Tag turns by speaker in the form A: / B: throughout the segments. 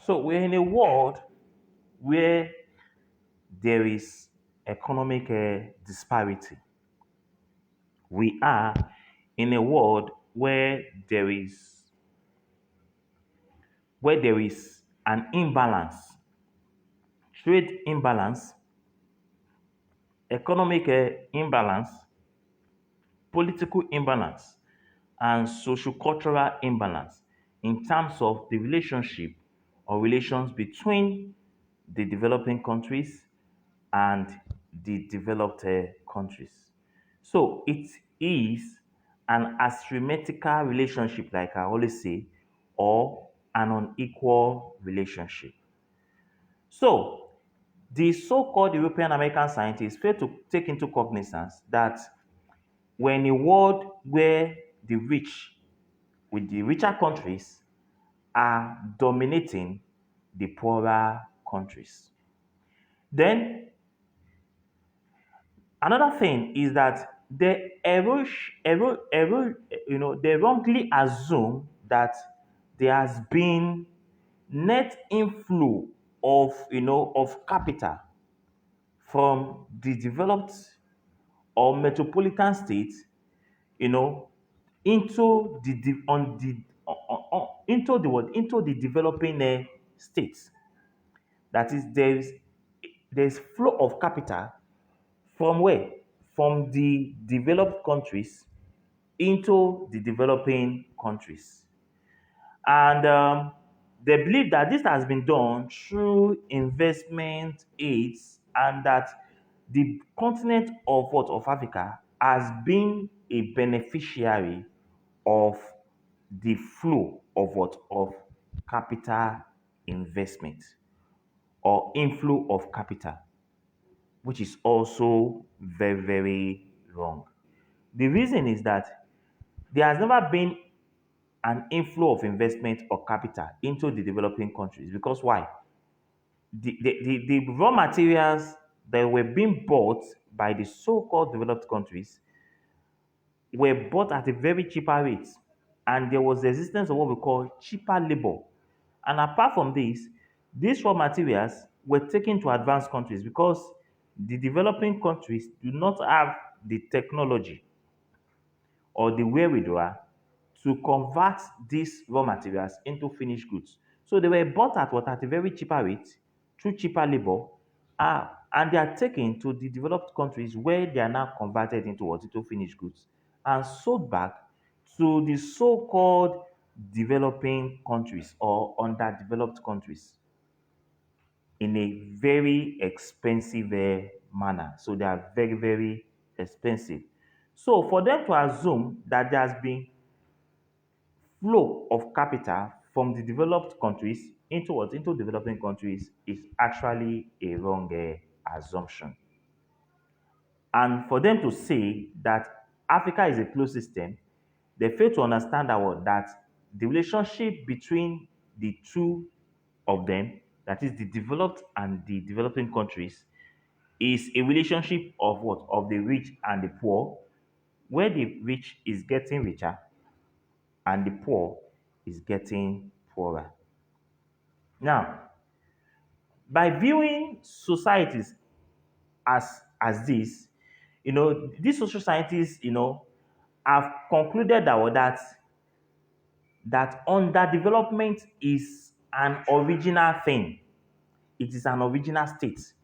A: So we're in a world where there is economic disparity. We are in a world where there is an imbalance, trade imbalance, economic imbalance, political imbalance, and social-cultural imbalance in terms of the relationship or relations between the developing countries and the developed countries. So it is an asymmetrical relationship, like I always say, or an unequal relationship. So the so-called European American scientists fail to take into cognizance that we're in a world where the rich, with the richer countries, are dominating the poorer countries. Then another thing is that they wrongly assume that there has been net inflow of capital from the developed or metropolitan states, you know, into the de- on the into the what into the developing states. That is, there's flow of capital from where? From the developed countries into the developing countries. And they believe that this has been done through investment aids, and that the continent of what of Africa has been a beneficiary of the flow of what of capital investment or inflow of capital, which is also very, very wrong. The reason is that there has never been an inflow of investment or capital into the developing countries. Because why? The raw materials that were being bought by the so-called developed countries were bought at a very cheaper rate, and there was the existence of what we call cheaper labor. And apart from this, these raw materials were taken to advanced countries because the developing countries do not have the technology or the wherewithal to convert these raw materials into finished goods. So they were bought at a very cheaper rate through cheaper labor, and they are taken to the developed countries where they are now converted into what into finished goods and sold back to the so-called developing countries or underdeveloped countries in a very expensive manner. So they are very, very expensive. So for them to assume that there has been flow of capital from the developed countries into what into developing countries is actually a wrong assumption. And for them to say that Africa is a closed system, they fail to understand that the relationship between the two of them, that is the developed and the developing countries, is a relationship of what? Of the rich and the poor, where the rich is getting richer and the poor is getting poorer. Now, by viewing societies as this, these social scientists, have concluded that underdevelopment is an original thing. It is an original state.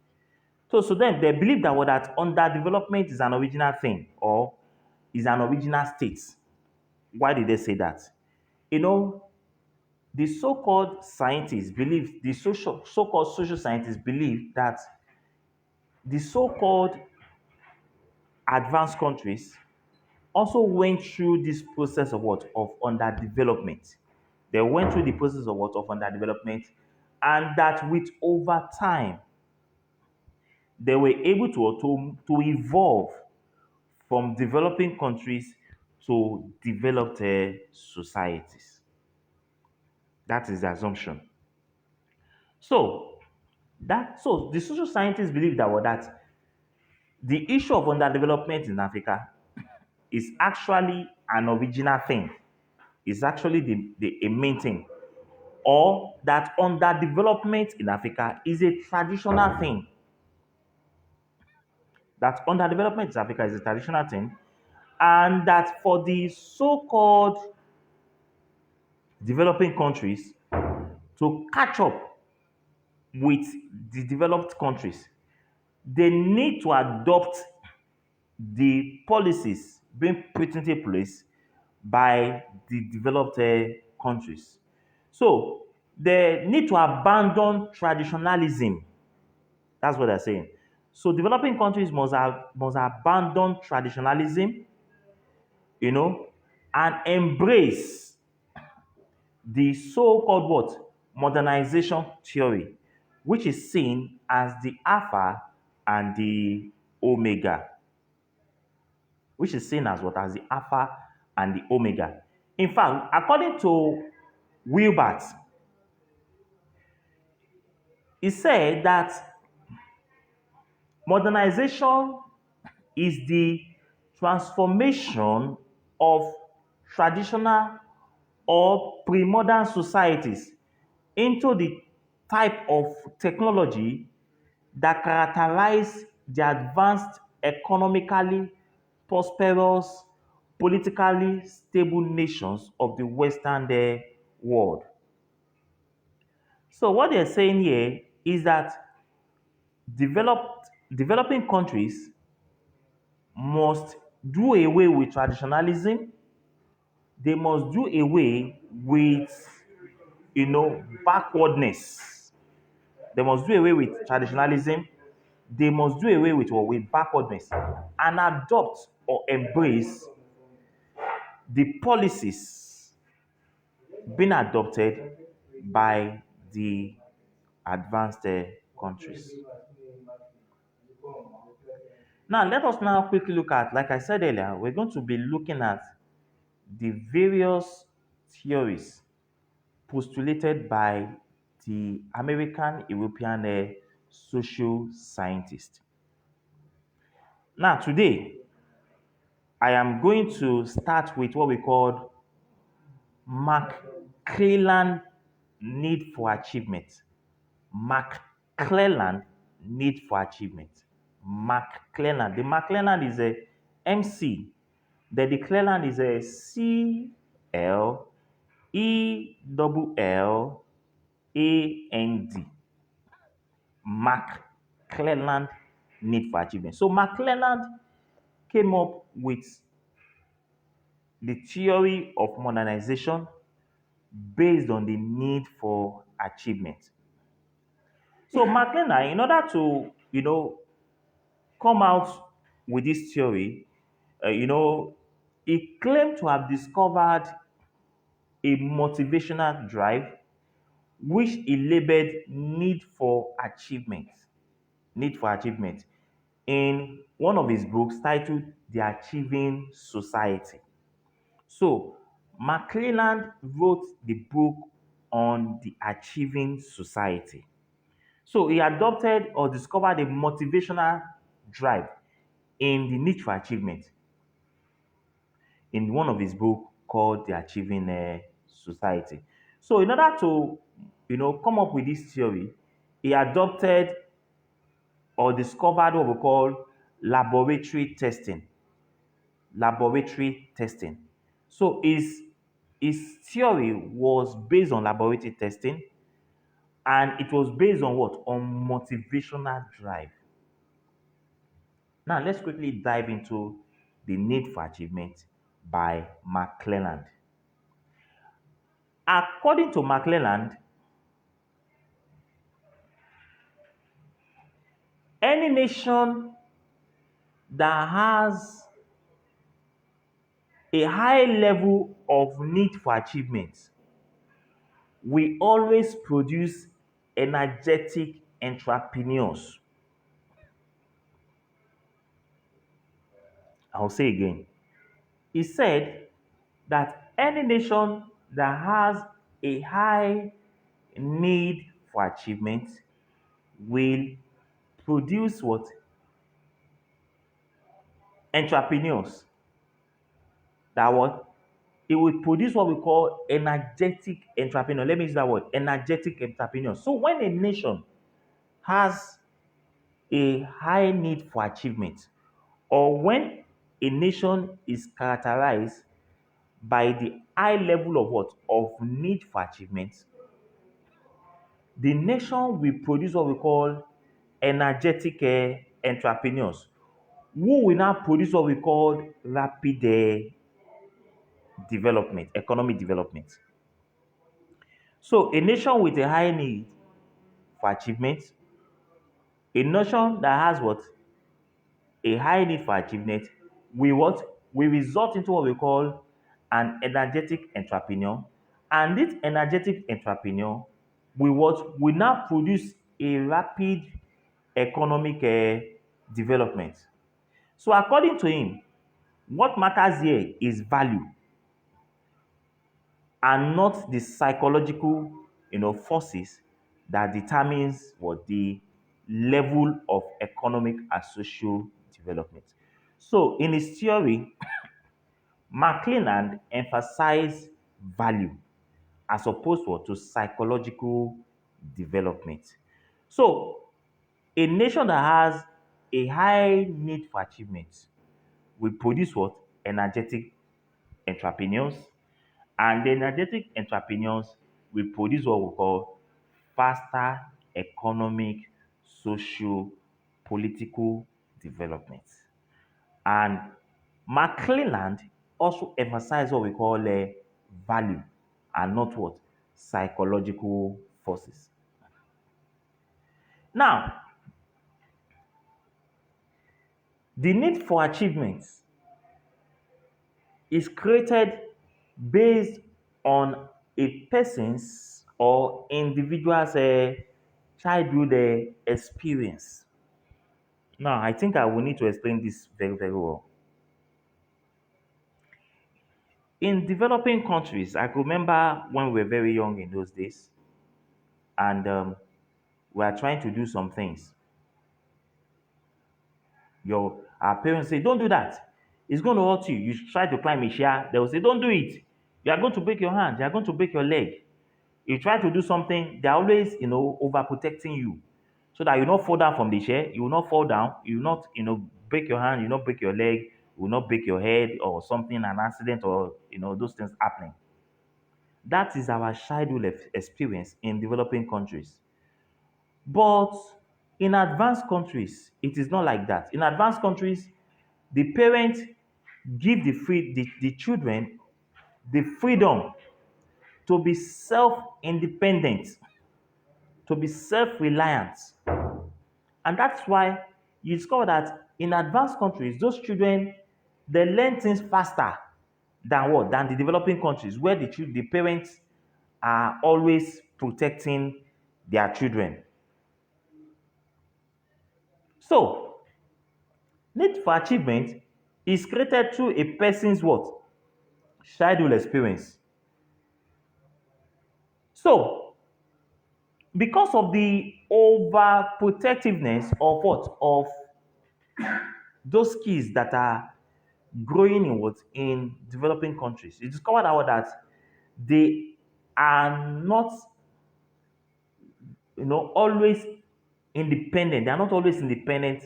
A: So then they believe that underdevelopment is an original thing or is an original state. Why did they say that? You know, the so-called social scientists believe that the so-called advanced countries also went through this process of what? Of underdevelopment. They went through the process of what? Of underdevelopment, and that with over time, they were able to evolve from developing countries to developed societies. That is the assumption. So so the social scientists believe that the issue of underdevelopment in Africa is actually an original thing. It's actually a main thing. or that underdevelopment in Africa is a traditional thing. That underdevelopment in Africa is a traditional thing, and that for the so-called developing countries to catch up with the developed countries, they need to adopt the policies being put into place by the developed countries. So they need to abandon traditionalism. That's what they're saying. So developing countries must abandon traditionalism, you know, and embrace the so-called what modernization theory, which is seen as the alpha and the omega, which is seen as what as the alpha and the omega. In fact, according to Wilbert, he said that modernization is the transformation of traditional or pre-modern societies into the type of technology that characterize the advanced, economically prosperous, politically stable nations of the Western world. So what they're saying here is that developing countries must do away with traditionalism. They must do away with, backwardness. They must do away with traditionalism. They must do away with what? With backwardness and adopt or embrace the policies being adopted by the advanced countries. Now, let us now quickly look at, like I said earlier, we're going to be looking at the various theories postulated by the American European social scientist. Now, today, I am going to start with what we call McClelland need for achievement. McClelland need for achievement. McClelland. The McClelland is a MC. The Cleland is a CLELLAND. McClelland need for achievement. So McClelland came up with the theory of modernization based on the need for achievement. So McClelland, in order to, come out with this theory, he claimed to have discovered a motivational drive which he labeled need for achievement. Need for achievement in one of his books titled The Achieving Society. So, McClelland wrote the book on the Achieving Society. So, he adopted or discovered a motivational drive in the need for achievement in one of his books called The Achieving Society. So, in order to, come up with this theory, he adopted or discovered what we call laboratory testing. Laboratory testing. So his theory was based on laboratory testing, and it was based on what? On motivational drive. Now let's quickly dive into the need for achievement by McClelland. According to McClelland, any nation that has a high level of need for achievement will always produce energetic entrepreneurs. I'll say again. He said that any nation that has a high need for achievement will produce what? Entrepreneurs that what? it will produce what we call energetic entrepreneur. Let me use that word, energetic entrepreneur. So when a nation has a high need for achievement, or when a nation is characterized by the high level of what? Of need for achievement, the nation will produce what we call energetic entrepreneurs who will now produce what we call rapid development, economic development. So a nation with a high need for achievement, a nation that has what? A high need for achievement, we what? We result into what we call an energetic entrepreneur. And this energetic entrepreneur will what? Will now produce a rapid economic development. So according to him, what matters here is value and not the psychological, forces that determines what the level of economic and social development. So in his theory, McClelland emphasized value as opposed to psychological development. So a nation that has a high need for achievement will produce what? Energetic entrepreneurs. And the energetic entrepreneurs will produce what we call faster economic, social, political development. And McClelland also emphasized what we call value and not what? Psychological forces. Now, the need for achievements is created based on a person's or individual's childhood experience. Now, I think I will need to explain this very, very well. In developing countries, I could remember when we were very young in those days, and we are trying to do some things. Our parents say, "Don't do that. It's going to hurt you." You try to climb a chair, they will say, "Don't do it. You are going to break your hand. You are going to break your leg." You try to do something, they're always, overprotecting you so that you not fall down from the chair, you will not fall down, you will not, break your hand, you will not break your leg, you will not break your head or something, an accident or, those things happening. That is our childhood experience in developing countries. But in advanced countries, it is not like that. In advanced countries, the parents give the children the freedom to be self-independent, to be self-reliant. And that's why you discover that in advanced countries, those children, they learn things faster than what? Than the developing countries, where the parents are always protecting their children. So, need for achievement is created through a person's what? Childhood experience. So, because of the overprotectiveness of what? Of those kids that are growing in what? In developing countries, you discover that they are not, always independent. They are not always independent.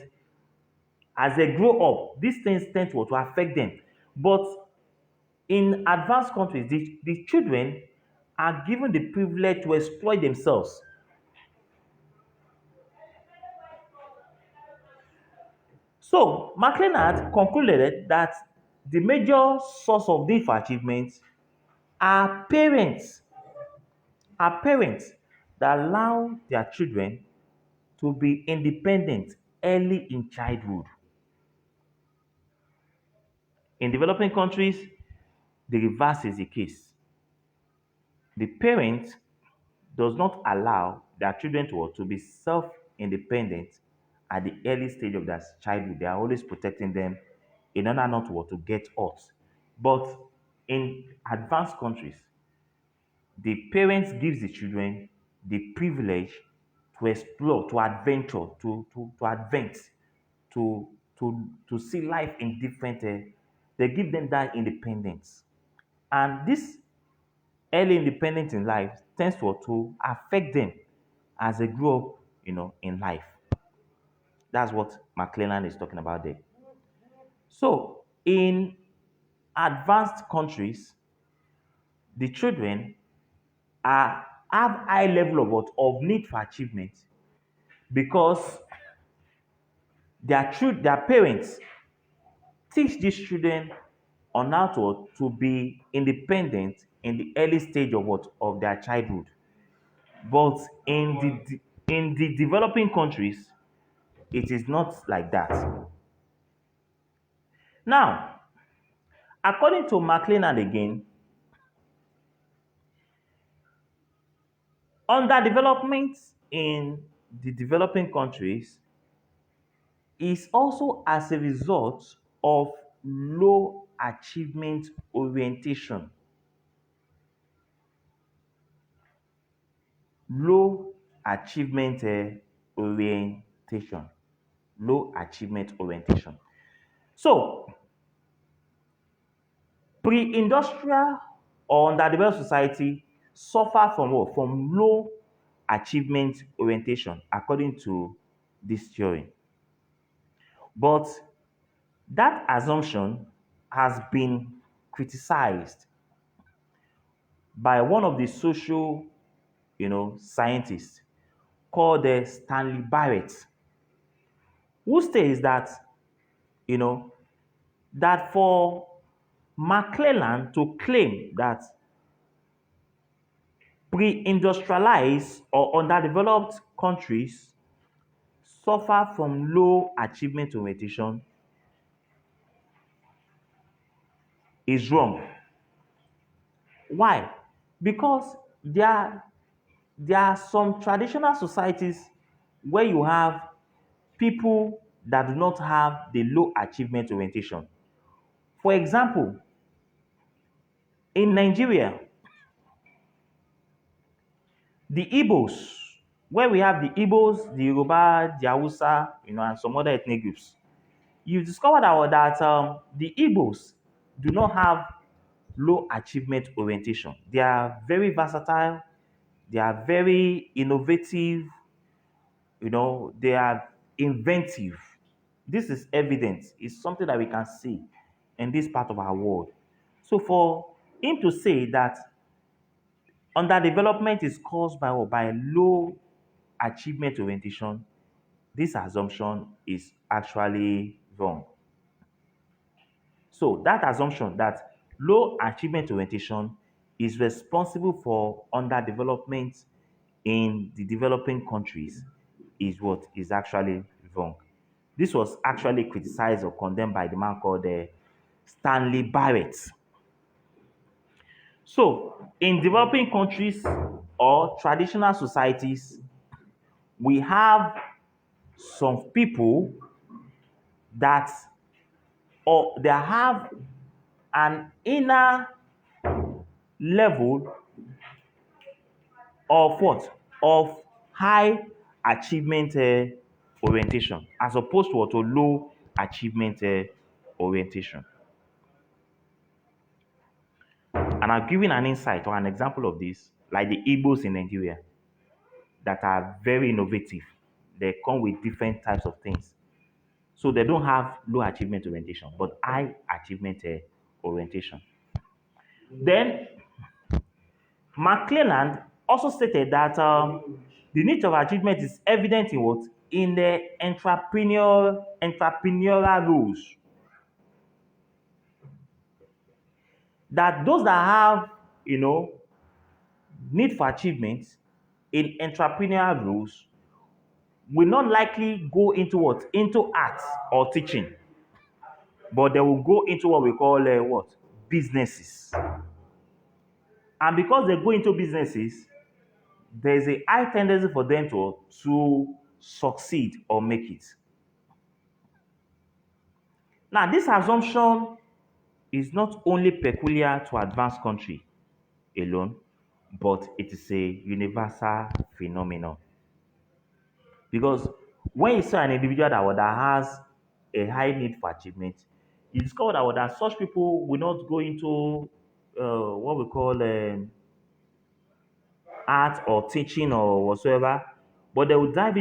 A: As they grow up, these things tend to affect them. But in advanced countries, the children are given the privilege to exploit themselves. So McLeod concluded that the major source of this achievement are parents that allow their children to be independent early in childhood. In developing countries, the reverse is the case. The parent does not allow their children to be self-independent at the early stage of their childhood. They are always protecting them in order not to get hurt. But in advanced countries, the parents gives the children the privilege to explore, to adventure, to advance, to see life in different. They give them that independence, And this early independence in life tends to affect them as they grow up, in life. That's what McClellan is talking about there. So, in advanced countries, the children are have high level of what of need for achievement because their parents teach these children on how to be independent in the early stage of what of their childhood. But in the developing countries, it is not like that. Now, according to McLennan again, underdevelopment in the developing countries is also as a result of low achievement orientation. Low achievement orientation. Low achievement orientation. So, pre-industrial or underdeveloped society suffer from what? From low achievement orientation, according to this theory. But that assumption has been criticized by one of the social, scientists called Stanley Barrett, who states that, you know, that for McClellan to claim that pre-industrialized or underdeveloped countries suffer from low achievement orientation is wrong. Why? Because there are some traditional societies where you have people that do not have the low achievement orientation. For example, in Nigeria, the Igbos, where we have the Igbos, the Yoruba, the Hausa, and some other ethnic groups, you discover that the Igbos do not have low achievement orientation. They are very versatile, they are very innovative, they are inventive. This is evidence, it's something that we can see in this part of our world. So for him to say that underdevelopment is caused by what? By low achievement orientation, this assumption is actually wrong. So that assumption that low achievement orientation is responsible for underdevelopment in the developing countries is what is actually wrong. This was actually criticized or condemned by the man called Stanley Barrett. So, in developing countries or traditional societies, we have some people that or they have an inner level of what? Of high achievement orientation as opposed to, to low achievement orientation. And I've given an insight or an example of this, like the Igbos in Nigeria that are very innovative. They come with different types of things. So they don't have low achievement orientation, but high achievement orientation. Then McClelland also stated that the need of achievement is evident in what? In the entrepreneurial rules. That those that have, need for achievement in entrepreneurial roles will not likely go into what? Into arts or teaching, but they will go into what we call what? Businesses. And because they go into businesses, there's a high tendency for them to succeed or make it. Now, this assumption is not only peculiar to advanced country alone, but it is a universal phenomenon. Because when you see an individual that has a high need for achievement, you discover that such people will not go into what we call art or teaching or whatsoever, but they will dive